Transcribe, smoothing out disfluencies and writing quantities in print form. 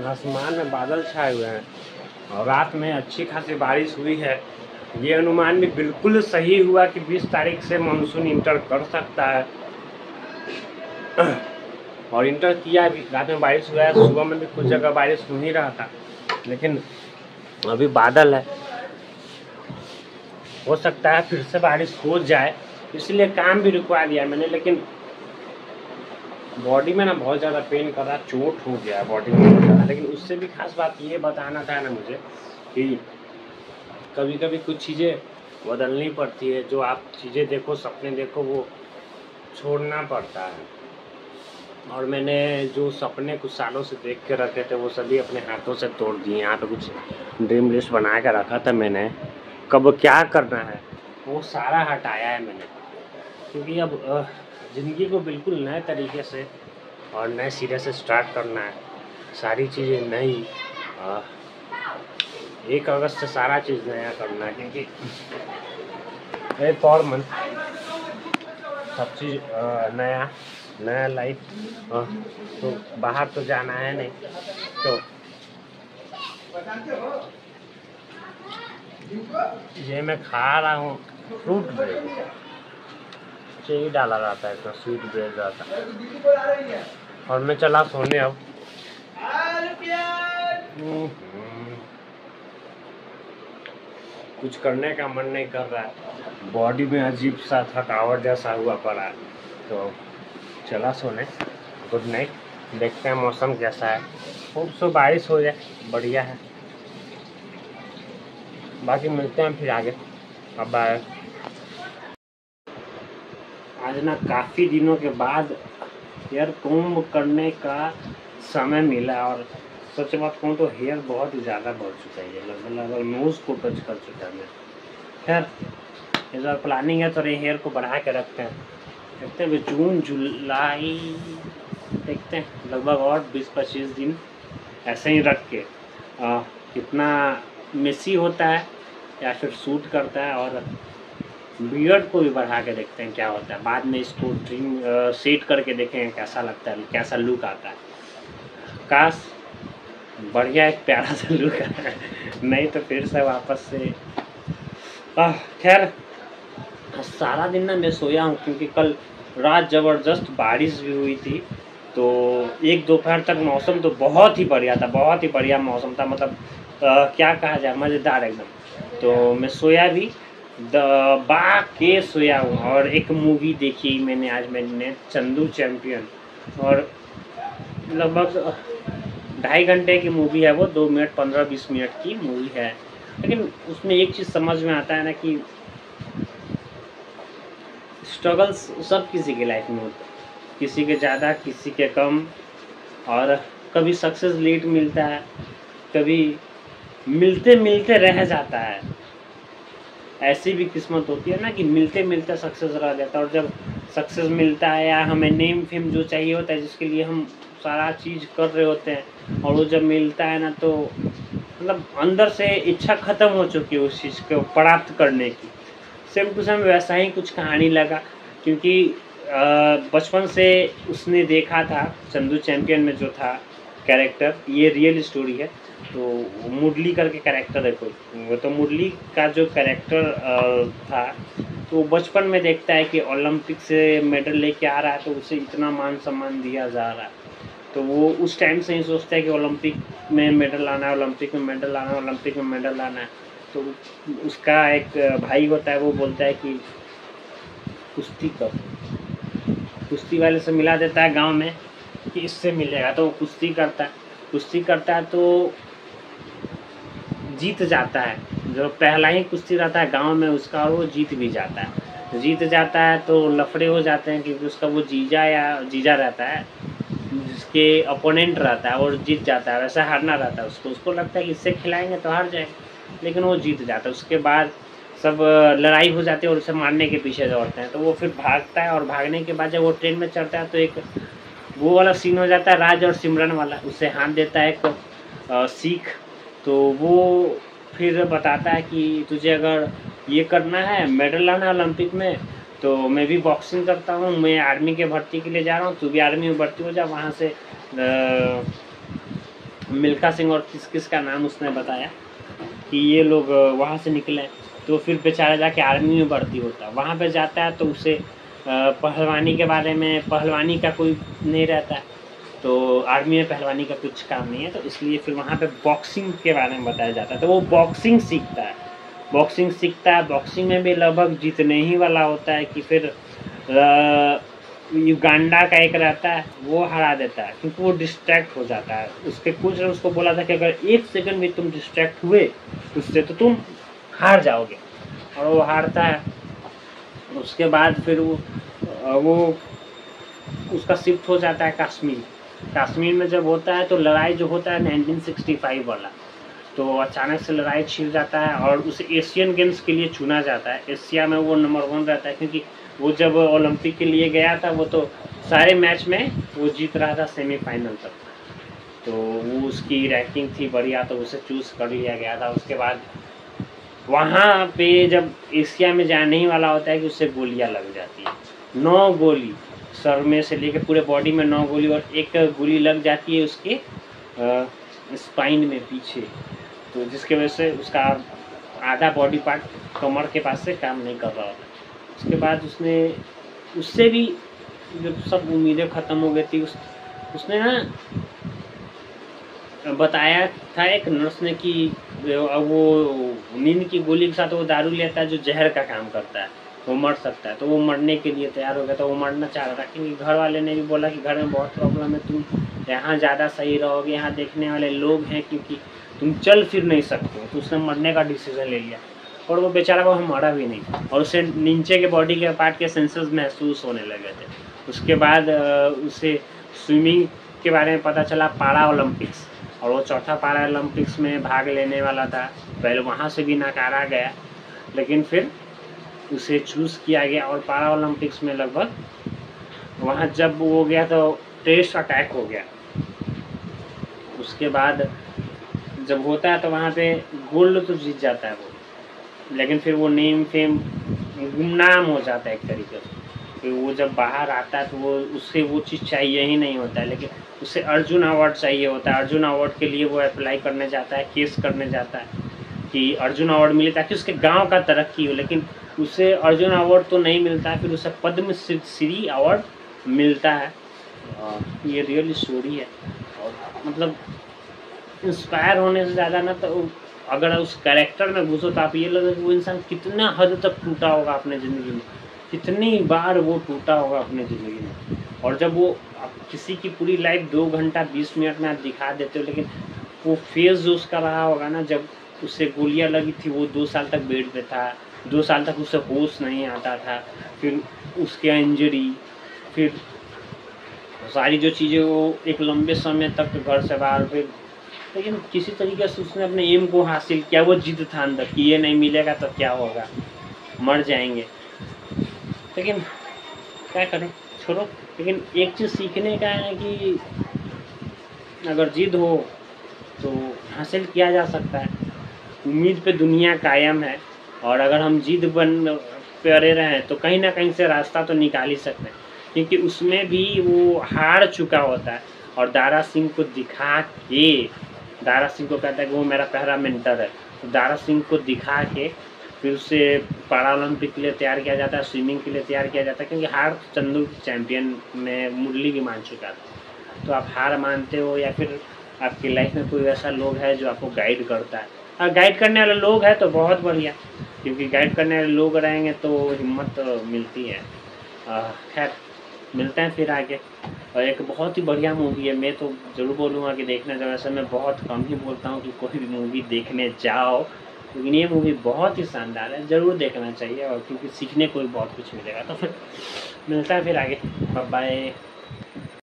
आसमान में बादल छाए हुए हैं और रात में अच्छी खासी बारिश हुई है। ये अनुमान भी बिल्कुल सही हुआ कि 20 तारीख से मानसून इंटर कर सकता है और इंटर किया भी। रात में बारिश हुआ है, सुबह में भी कुछ जगह बारिश हो ही रहा था, लेकिन अभी बादल है, हो सकता है फिर से बारिश हो जाए, इसलिए काम भी रुकवा दिया मैंने। लेकिन बॉडी में ना बहुत ज़्यादा पेन कर रहा, चोट हो गया बॉडी में बहुत ज़्यादा। लेकिन उससे भी खास बात ये बताना था ना मुझे कि कभी कभी कुछ चीज़ें बदलनी पड़ती है। जो आप चीज़ें देखो, सपने देखो, वो छोड़ना पड़ता है। और मैंने जो सपने कुछ सालों से देख के रखे थे वो सभी अपने हाथों से तोड़ दिए। यहाँ पे कुछ ड्रीम लिस्ट बना के रखा था मैंने, कब क्या करना है वो सारा हटाया है मैंने, क्योंकि अब ज़िंदगी को बिल्कुल नए तरीके से और नए सिरे से स्टार्ट करना है। सारी चीज़ें नई, 1 अगस्त से सारा चीज़ नया करना है, क्योंकि एक और मंथ सब चीज़ नया नया लाइफ। तो बाहर तो जाना है नहीं, तो ये मैं खा रहा हूँ फ्रूट ब्रेड, चीनी डाला रहता है इसमें, स्वीट ब्रेड रहता है। और मैं चला सोने अब। कुछ करने का मन नहीं कर रहा है, बॉडी में अजीब सा थकावट जैसा हुआ पड़ा है, तो चला सोने। Good night. देखते हैं मौसम कैसा है, खूब सो बारिश हो जाए, बढ़िया है। बाकी मिलते हैं फिर आगे। अब बाय। आज ना काफ़ी दिनों के बाद हेयर कोम्ब करने का समय मिला, और सच बात कहूँ तो हेयर बहुत ही ज़्यादा बढ़ चुका है, लगभग नोज़ को टच कर चुका है मैं। खैर इस बार प्लानिंग है तो हेयर को बढ़ा के रखते हैं, देखते हैं जून जुलाई, देखते हैं लगभग और 20-25 दिन ऐसे ही रख के कितना मेसी होता है या फिर सूट करता है। और बियर्ड को भी बढ़ा के देखते हैं क्या होता है, बाद में इसको ट्रिम सेट करके देखेंगे कैसा लगता है, कैसा लुक आता है। काश बढ़िया एक प्यारा सा लुक है, नहीं तो फिर से वापस से। खैर सारा दिन ना मैं सोया हूँ, क्योंकि कल रात ज़बरदस्त बारिश भी हुई थी। तो एक दोपहर तक मौसम तो बहुत ही बढ़िया था, बहुत ही बढ़िया मौसम था, मतलब क्या कहा जाए, मज़ेदार एकदम। तो मैं सोया भी, दबा के सोया हूँ। और एक मूवी देखी मैंने आज, मैंने चंदू चैंपियन, और लगभग 2.5 घंटे की मूवी है वो, 2 मिनट 15-20 मिनट की मूवी है। लेकिन उसमें एक चीज़ समझ में आता है ना कि स्ट्रगल्स सब किसी के लाइफ में होता है, किसी के ज़्यादा किसी के कम। और कभी सक्सेस लेट मिलता है, कभी मिलते मिलते रह जाता है। ऐसी भी किस्मत होती है ना कि मिलते मिलते सक्सेस रह जाता है। और जब सक्सेस मिलता है या हमें नेम फेम जो चाहिए होता है, जिसके लिए हम सारा चीज़ कर रहे होते हैं, और वो जब मिलता है ना तो मतलब अंदर से इच्छा ख़त्म हो चुकी है उस चीज़ को प्राप्त करने की। सेम टू सेम वैसा ही कुछ कहानी लगा, क्योंकि बचपन से उसने देखा था चंदू चैंपियन में जो था कैरेक्टर, ये रियल स्टोरी है। तो मुरली करके कैरेक्टर है कोई, तो मुरली का जो कैरेक्टर था, तो बचपन में देखता है कि ओलंपिक से मेडल लेके आ रहा है, तो उसे इतना मान सम्मान दिया जा रहा है। तो वो उस टाइम से ही सोचता है कि ओलंपिक में मेडल लाना है, ओलंपिक में मेडल लाना है, ओलंपिक में मेडल लाना है। तो उसका एक भाई होता है, वो बोलता है कि कुश्ती कर, कुश्ती वाले से मिला देता है गांव में कि इससे मिलेगा। तो वो कुश्ती करता है तो जीत जाता है। जो पहला ही कुश्ती रहता है गांव में उसका, और वो जीत भी जाता है। जीत जाता है तो लफड़े हो जाते हैं, क्योंकि उसका वो जीजा रहता है, जिसके अपोनेंट रहता है, और जीत जाता है। वैसा हारना रहता है उसको लगता है कि इससे खिलाएंगे तो हार जाएंगे, लेकिन वो जीत जाता है। उसके बाद सब लड़ाई हो जाती है और उसे मारने के पीछे दौड़ते हैं। तो वो फिर भागता है, और भागने के बाद जब वो ट्रेन में चढ़ता है तो एक वो वाला सीन हो जाता है, राज और सिमरन वाला। उसे हाथ देता है एक सीख, तो वो फिर बताता है कि तुझे अगर ये करना है, मेडल लाना है ओलंपिक में, तो मैं भी बॉक्सिंग करता हूँ, मैं आर्मी के भर्ती के लिए जा रहा हूँ, तू भी आर्मी में भर्ती हो जा, वहाँ से मिल्खा सिंह और किस किस का नाम उसने बताया कि ये लोग वहाँ से निकले। तो फिर बेचारा जाके आर्मी में भर्ती होता है। वहाँ पे जाता है तो उसे पहलवानी के बारे में, पहलवानी का कोई नहीं रहता है, तो आर्मी में पहलवानी का कुछ काम नहीं है, तो इसलिए फिर वहाँ पे बॉक्सिंग के बारे में बताया जाता है। तो वो बॉक्सिंग सीखता है, बॉक्सिंग में भी लगभग जीतने ही वाला होता है कि फिर युगांडा का एक रहता है वो हरा देता है, क्योंकि वो डिस्ट्रैक्ट हो जाता है। उसके कोच ने उसको बोला था कि अगर 1 सेकंड भी तुम डिस्ट्रैक्ट हुए उससे तो तुम हार जाओगे, और वो हारता है। उसके बाद फिर वो उसका शिफ्ट हो जाता है कश्मीर में जब होता है तो लड़ाई जो होता है 1965 वाला, तो अचानक से लड़ाई छिड़ जाता है और उसे एशियन गेम्स के लिए चुना जाता है। एशिया में वो नंबर 1 रहता है, क्योंकि वो जब ओलंपिक के लिए गया था वो तो सारे मैच में वो जीत रहा था सेमीफाइनल तक, तो वो उसकी रैंकिंग थी बढ़िया, तो उसे चूज़ कर लिया गया था। उसके बाद वहाँ पे जब एशिया में जाने ही वाला होता है कि उससे गोलियाँ लग जाती है, 9 गोली सर में से लेकर पूरे बॉडी में 9 गोली, और एक गोली लग जाती है उसके स्पाइन में पीछे, तो जिसके वजह से उसका आधा बॉडी पार्ट कमर के पास से काम नहीं कर रहा होता। उसके बाद उससे भी जब सब उम्मीदें ख़त्म हो गई थी, उसने ना बताया था एक नर्स ने कि वो नींद की गोली के साथ वो दारू लेता है जो जहर का काम करता है, वो मर सकता है, तो वो मरने के लिए तैयार हो गया था। वो मरना चाह रहा था, क्योंकि घर वाले ने भी बोला कि घर में बहुत प्रॉब्लम है, तुम यहाँ ज़्यादा सही रहोगे, यहाँ देखने वाले लोग हैं, क्योंकि तुम चल फिर नहीं सकते हो। तो उसने मरने का डिसीजन ले लिया, और वो बेचारा वो मरा भी नहीं, और उसे नीचे के बॉडी के पार्ट के सेंसर्स महसूस होने लगे थे। उसके बाद उसे स्विमिंग के बारे में पता चला, पारा ओलंपिक्स, और वो चौथा पारा ओलंपिक्स में भाग लेने वाला था। पहले वहाँ से भी नकारा गया, लेकिन फिर उसे चूज़ किया गया, और पारा ओलंपिक्स में लगभग वहाँ जब वो गया तो टेररिस्ट अटैक हो गया। उसके बाद जब होता है तो वहाँ पे गोल्ड तो जीत जाता है वो, लेकिन फिर वो नेम फेम गुमनाम हो जाता है एक तरीके से। फिर वो जब बाहर आता है तो वो उससे वो चीज़ चाहिए ही नहीं होता है, लेकिन उसे अर्जुन अवार्ड चाहिए होता है। अर्जुन अवार्ड के लिए वो अप्लाई करने जाता है, केस करने जाता है कि अर्जुन अवार्ड मिले ताकि उसके गांव का तरक्की हो, लेकिन उसे अर्जुन अवार्ड तो नहीं मिलता है। फिर उसे पद्म श्री अवार्ड मिलता है। ये रियल स्टोरी है, और मतलब इंस्पायर होने से ज़्यादा ना, तो अगर उस कैरेक्टर में घुसो तो आप ये लगे कि वो इंसान कितना हद तक टूटा होगा अपने ज़िंदगी में, कितनी बार वो टूटा होगा अपने ज़िंदगी में। और जब वो किसी की पूरी लाइफ 2 घंटा 20 मिनट में आप दिखा देते हो, लेकिन वो फेज़ जो उसका रहा होगा ना, जब उससे गोलियां लगी थी, वो 2 साल तक बेड पे था, 2 साल तक उसे होश नहीं आता था, फिर उसके इंजरी, फिर सारी जो चीज़ें, वो एक लंबे समय तक घर से बाहर, फिर लेकिन किसी तरीके से उसने अपने एम को हासिल किया। वो जिद था अंदर कि ये नहीं मिलेगा तो क्या होगा, मर जाएंगे, लेकिन क्या करें, छोड़ो। लेकिन एक चीज़ सीखने का है कि अगर जिद हो तो हासिल किया जा सकता है। उम्मीद पे दुनिया कायम है, और अगर हम जिद पड़े रहें तो कहीं ना कहीं से रास्ता तो निकाल ही सकते हैं, क्योंकि उसमें भी वो हार चुका होता है। और दारा सिंह को दिखा के, दारा सिंह को कहता है कि वो मेरा पहला मेंटर है, तो दारा सिंह को दिखा के फिर उसे पारा ओलंपिक के लिए तैयार किया जाता है, स्विमिंग के लिए तैयार किया जाता है, क्योंकि हार चंदू चैम्पियन में मुरली भी मान चुका था। तो आप हार मानते हो, या फिर आपकी लाइफ में कोई ऐसा लोग है जो आपको गाइड करता है, और गाइड करने वाले लोग हैं तो बहुत बढ़िया, क्योंकि गाइड करने वाले लोग रहेंगे तो हिम्मत मिलती है। खैर, मिलते हैं फिर आगे। और एक बहुत ही बढ़िया मूवी है, मैं तो ज़रूर बोलूँगा कि देखने जाओ। वैसे मैं बहुत कम ही बोलता हूँ कि कोई भी मूवी देखने जाओ, लेकिन ये मूवी बहुत ही शानदार है, ज़रूर देखना चाहिए, और क्योंकि सीखने को भी बहुत कुछ मिलेगा। तो फिर मिलता है फिर आगे, बाय बाय।